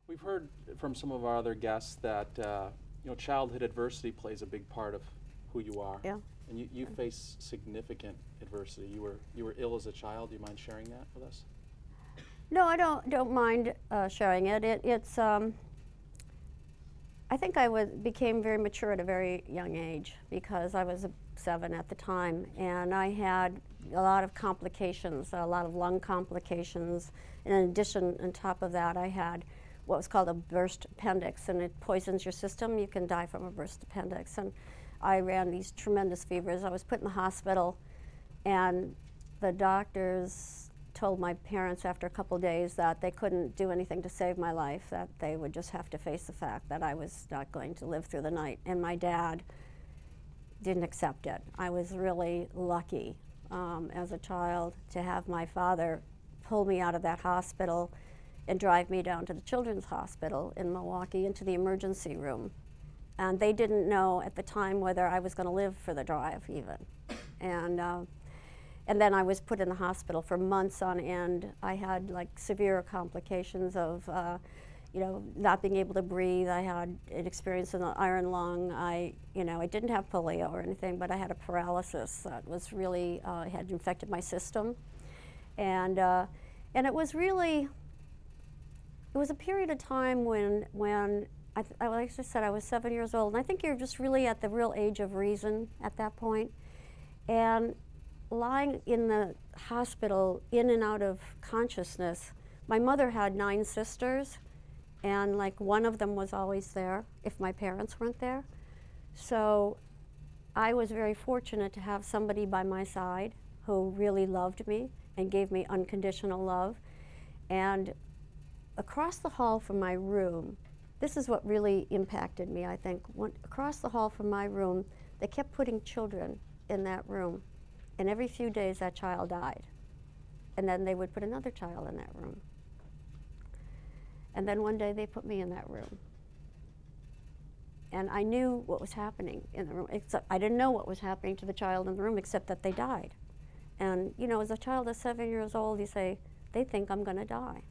We've heard from some of our other guests that childhood adversity plays a big part of who you are. Yeah. And you face significant adversity. You were ill as a child. Do you mind sharing that with us? No, I don't mind sharing it. I think I became very mature at a very young age because I was 7 at the time, and I had a lot of complications, a lot of lung complications. In addition, on top of that, I had what was called a burst appendix, and it poisons your system. You can die from a burst appendix. And I ran these tremendous fevers. I was put in the hospital, and the doctors told my parents after a couple days that they couldn't do anything to save my life, that they would just have to face the fact that I was not going to live through the night. And my dad didn't accept it. I was really lucky as a child to have my father pull me out of that hospital and drive me down to the Children's Hospital in Milwaukee into the emergency room. And they didn't know at the time whether I was going to live for the drive even. And then I was put in the hospital for months on end. I had like severe complications of not being able to breathe. I had an experience in the iron lung. I didn't have polio or anything, but I had a paralysis that was really, had infected my system. And it was really, it was a period of time when like I said, I was 7 years old, and I think you're just really at the real age of reason at that point. And lying in the hospital, in and out of consciousness, my mother had 9 sisters, and like one of them was always there if my parents weren't there. So I was very fortunate to have somebody by my side who really loved me and gave me unconditional love. And across the hall from my room, this is what really impacted me, I think. Across the hall from my room, they kept putting children in that room. And every few days, that child died. And then they would put another child in that room. And then one day, they put me in that room. And I knew what was happening in the room, except I didn't know what was happening to the child in the room, except that they died. And as a child of 7 years old, you say, they think I'm going to die.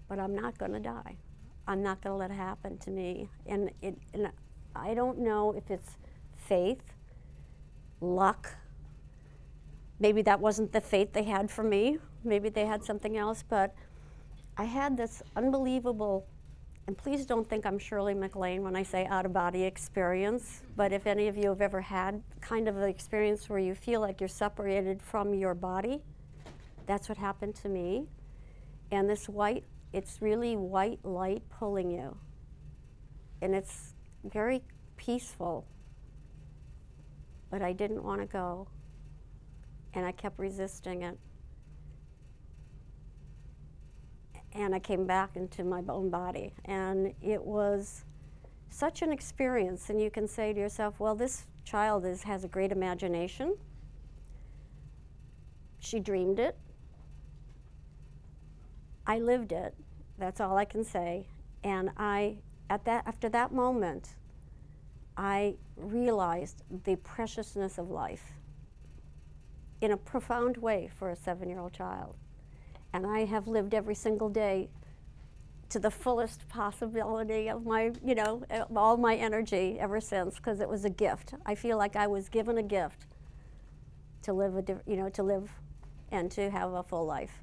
But I'm not going to die. I'm not going to let it happen to me. And I don't know if it's faith, luck. Maybe that wasn't the fate they had for me. Maybe they had something else, but I had this unbelievable, and please don't think I'm Shirley MacLaine when I say out-of-body experience, but if any of you have ever had kind of an experience where you feel like you're separated from your body, that's what happened to me. And this it's really white light pulling you. And it's very peaceful, but I didn't want to go. And I kept resisting it. And I came back into my own body. And it was such an experience. And you can say to yourself, well, this child has a great imagination. She dreamed it. I lived it. That's all I can say. And after that moment, I realized the preciousness of life in a profound way for a 7-year-old child. And I have lived every single day to the fullest possibility of my, of all my energy ever since, because it was a gift. I feel like I was given a gift to live to live and to have a full life.